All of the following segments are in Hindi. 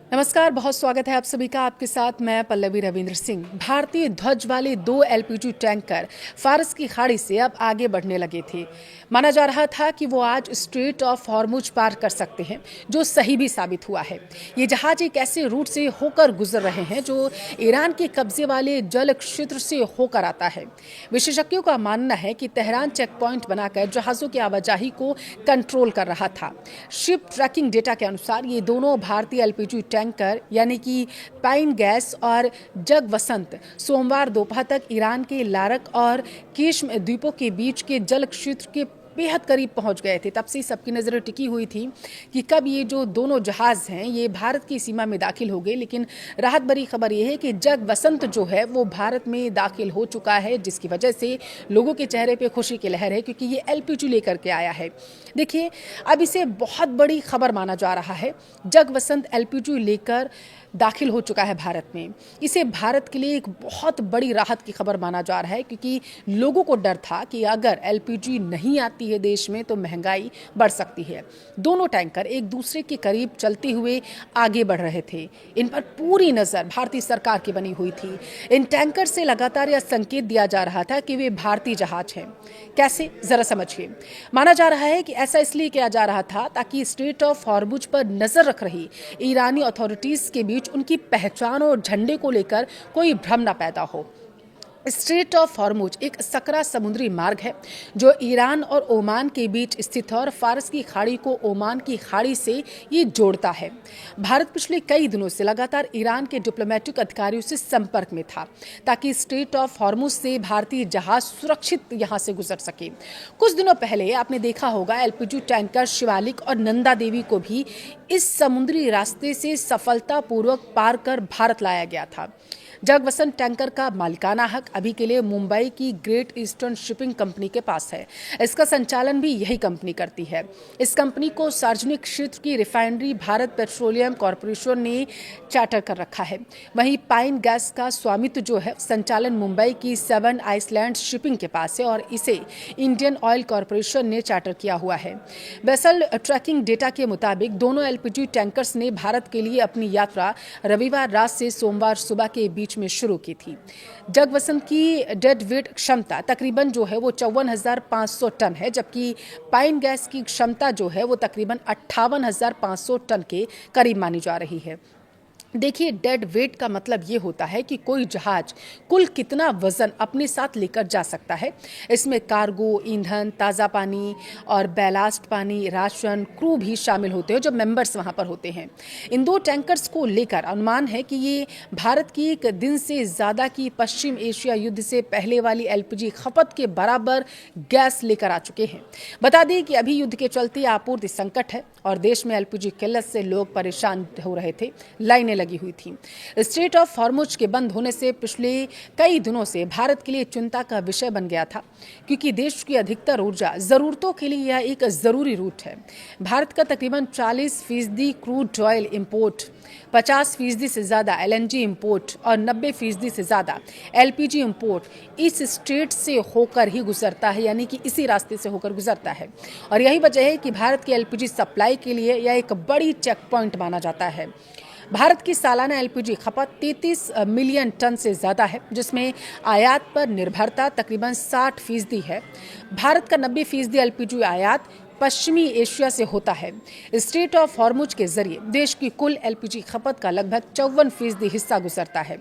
नमस्कार, बहुत स्वागत है आप सभी का। आपके साथ मैं पल्लवी रविंद्र सिंह। भारतीय ध्वज वाले 2 एलपीजी टैंकर फारस की खाड़ी से अब आगे बढ़ने लगे थे। माना जा रहा था कि वो आज स्ट्रेट ऑफ हॉर्मुज पार कर सकते हैं, जो सही भी साबित हुआ है। ये जहाज एक ऐसे रूट से होकर गुजर रहे हैं जो ईरान के कब्जे वाले जल क्षेत्र से होकर आता है। विशेषज्ञों का मानना है कि तेहरान चेक पॉइंट बनाकर जहाजों की आवाजाही को कंट्रोल कर रहा था। शिप ट्रैकिंग डेटा के अनुसार ये दोनों भारतीय एलपीजी टैंकर यानी कि पाइन गैस और जग वसंत सोमवार दोपहर तक ईरान के लारक और केश्म द्वीपों के बीच के जल क्षेत्र के बेहद करीब पहुंच गए थे। तब से सबकी नज़रें टिकी हुई थी कि कब ये जो दोनों जहाज़ हैं ये भारत की सीमा में दाखिल हो गए। लेकिन राहत भरी खबर ये है कि जग वसंत जो है वो भारत में दाखिल हो चुका है, जिसकी वजह से लोगों के चेहरे पे खुशी की लहर है, क्योंकि ये एलपीजी लेकर के आया है। देखिए, अब इसे बहुत बड़ी खबर माना जा रहा है। जग वसंत एलपीजी लेकर दाखिल हो चुका है भारत में। इसे भारत के लिए एक बहुत बड़ी राहत की खबर माना जा रहा है, क्योंकि लोगों को डर था कि अगर एलपीजी नहीं आती है देश में तो महंगाई बढ़ सकती है। दोनों टैंकर एक दूसरे के करीब चलते हुए आगे बढ़ रहे थे। इन पर पूरी नज़र भारतीय सरकार की बनी हुई थी। इन टैंकर से लगातार यह संकेत दिया जा रहा था कि वे भारतीय जहाज हैं। कैसे, जरा समझिए। माना जा रहा है कि ऐसा इसलिए किया जा रहा था ताकि स्ट्रेट ऑफ हॉर्मुज पर नजर रख रही ईरानी अथॉरिटीज के बीच उनकी पहचान और झंडे को लेकर कोई भ्रम न पैदा हो। स्ट्रेट ऑफ हॉर्मुज एक सकरा समुद्री मार्ग है जो ईरान और ओमान के बीच स्थित है और फारस की खाड़ी को ओमान की खाड़ी से ये जोड़ता है। भारत पिछले कई दिनों से लगातार ईरान के डिप्लोमेटिक अधिकारियों से संपर्क में था ताकि स्ट्रेट ऑफ हॉर्मुज से भारतीय जहाज सुरक्षित यहां से गुजर सके। कुछ दिनों पहले आपने देखा होगा एलपीजी टैंकर शिवालिक और नंदा देवी को भी इस समुद्री रास्ते से सफलतापूर्वक पार कर भारत लाया गया था। जगवसंत टैंकर का मालिकाना हक अभी के लिए मुंबई की ग्रेट ईस्टर्न शिपिंग कंपनी के पास है। इसका संचालन भी यही कंपनी करती है। इस कंपनी को सार्वजनिक क्षेत्र की रिफाइनरी भारत पेट्रोलियम कॉरपोरेशन ने चार्टर कर रखा है। वहीं पाइन गैस का स्वामित्व जो है संचालन मुंबई की 7 आइसलैंड शिपिंग के पास है और इसे इंडियन ऑयल कॉरपोरेशन ने चार्टर किया हुआ है। वेसल ट्रैकिंग डेटा के मुताबिक दोनों एलपीजी टैंकर्स ने भारत के लिए अपनी यात्रा रविवार रात से सोमवार सुबह के बीच में शुरू की थी। जगवसंत की डेड वेट क्षमता तकरीबन जो है वो 54,500 टन है, जबकि पाइन गैस की क्षमता जो है वो तकरीबन 58,500 टन के करीब मानी जा रही है। देखिए, डेड वेट का मतलब ये होता है कि कोई जहाज कुल कितना वजन अपने साथ लेकर जा सकता है। इसमें कार्गो, ईंधन, ताज़ा पानी और बैलास्ट पानी, राशन, क्रू भी शामिल होते हैं जो मेंबर्स वहाँ पर होते हैं। इन 2 टैंकर्स को लेकर अनुमान है कि ये भारत की एक दिन से ज़्यादा की पश्चिम एशिया युद्ध से पहले वाली एलपीजी खपत के बराबर गैस लेकर आ चुके हैं। बता दें कि अभी युद्ध के चलते आपूर्ति संकट है और देश में एलपीजी किल्लत से लोग परेशान हो रहे थे, लाइनें लगी हुई थी। स्ट्रेट ऑफ हॉर्मुज के बंद होने से पिछले कई दिनों से भारत के लिए चिंता का विषय बन गया था, क्योंकि देश की अधिकतर ऊर्जा जरूरतों के लिए यह एक जरूरी रूट है। भारत का तकरीबन 40% क्रूड ऑयल इंपोर्ट, 50% से ज्यादा एलएनजी इंपोर्ट और 90% से ज्यादा एलपीजी इंपोर्ट इस स्ट्रेट से होकर ही गुजरता है, यानी कि इसी रास्ते से होकर गुजरता है। और यही वजह है कि भारत की एलपीजी सप्लाई के लिए यह एक बड़ी चेक पॉइंट माना जाता है। भारत की सालाना एलपीजी खपत 33 मिलियन टन से ज़्यादा है, जिसमें आयात पर निर्भरता तकरीबन 60% है। भारत का 90% एलपीजी आयात पश्चिमी एशिया से होता है। स्ट्रेट ऑफ हॉर्मुज के जरिए देश की कुल एलपीजी खपत का लगभग 54% हिस्सा गुजरता है।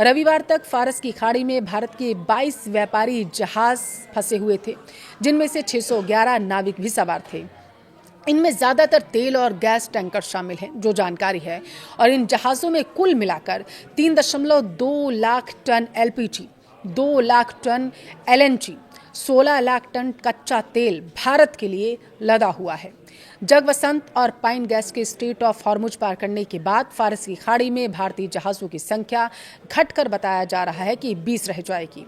रविवार तक फारस की खाड़ी में भारत के 22 व्यापारी जहाज फंसे हुए थे, जिनमें से 611 नाविक भी सवार थे। इनमें ज़्यादातर तेल और गैस टैंकर शामिल हैं, जो जानकारी है। और इन जहाज़ों में कुल मिलाकर 3.2 lakh ton LPG, 2 lakh ton LNG, 16 lakh ton कच्चा तेल भारत के लिए लदा हुआ है। जगवसंत और पाइन गैस के स्ट्रेट ऑफ हॉर्मुज पार करने के बाद फारस की खाड़ी में भारतीय जहाज़ों की संख्या घटकर बताया जा रहा है कि 20 रह जाएगी।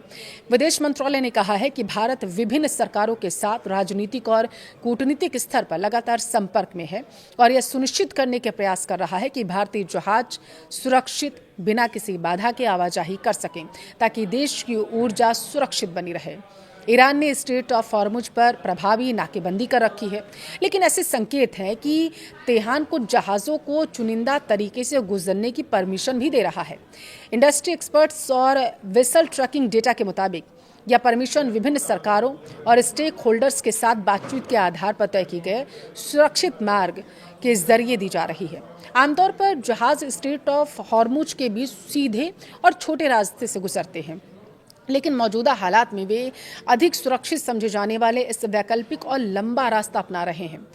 विदेश मंत्रालय ने कहा है कि भारत विभिन्न सरकारों के साथ राजनीतिक और कूटनीतिक स्तर पर लगातार संपर्क में है और यह सुनिश्चित करने के प्रयास कर रहा है कि भारतीय जहाज सुरक्षित बिना किसी बाधा के आवाजाही कर सकें, ताकि देश की ऊर्जा सुरक्षित बनी रहे। ईरान ने स्ट्रेट ऑफ हॉर्मुज पर प्रभावी नाकेबंदी कर रखी है, लेकिन ऐसे संकेत हैं कि तेहरान कुछ जहाज़ों को चुनिंदा तरीके से गुजरने की परमिशन भी दे रहा है। इंडस्ट्री एक्सपर्ट्स और वेसल ट्रैकिंग डेटा के मुताबिक यह परमिशन विभिन्न सरकारों और स्टेक होल्डर्स के साथ बातचीत के आधार पर तय की गए सुरक्षित मार्ग के जरिए दी जा रही है। आमतौर पर जहाज स्ट्रेट ऑफ हॉर्मुज के बीच सीधे और छोटे रास्ते से गुजरते हैं, लेकिन मौजूदा हालात में वे अधिक सुरक्षित समझे जाने वाले इस वैकल्पिक और लंबा रास्ता अपना रहे हैं।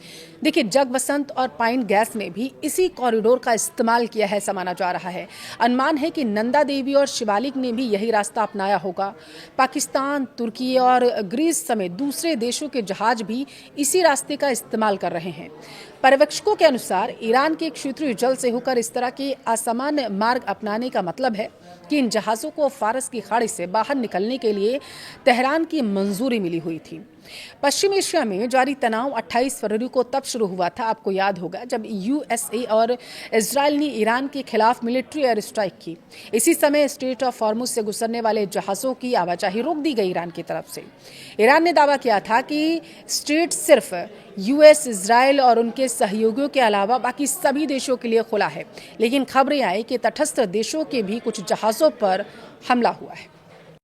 देखिए, जगबसंत और पाइन गैस ने भी इसी कॉरिडोर का इस्तेमाल किया है, ऐसा माना जा रहा है। अनुमान है कि नंदा देवी और शिवालिक ने भी यही रास्ता अपनाया होगा। पाकिस्तान, तुर्की और ग्रीस समेत दूसरे देशों के जहाज भी इसी रास्ते का इस्तेमाल कर रहे हैं। पर्यवेक्षकों के अनुसार ईरान के क्षेत्रीय जल से होकर इस तरह के असामान्य मार्ग अपनाने का मतलब है कि इन जहाज़ों को फारस की खाड़ी से बाहर निकलने के लिए तेहरान की मंजूरी मिली हुई थी। पश्चिम एशिया में जारी तनाव 28 फरवरी को तब शुरू हुआ था, आपको याद होगा, जब यूएसए और इजराइल ने ईरान के खिलाफ मिलिट्री एयर स्ट्राइक की। इसी समय स्ट्रेट ऑफ हॉर्मुज से गुजरने वाले जहाज़ों की आवाजाही रोक दी गई ईरान की तरफ से। ईरान ने दावा किया था कि स्ट्रेट सिर्फ यूएस, इजराइल और उनके सहयोगियों के अलावा बाकी सभी देशों के लिए खुला है, लेकिन खबरें आई कि तटस्थ देशों के भी कुछ जहाज़ों पर हमला हुआ है।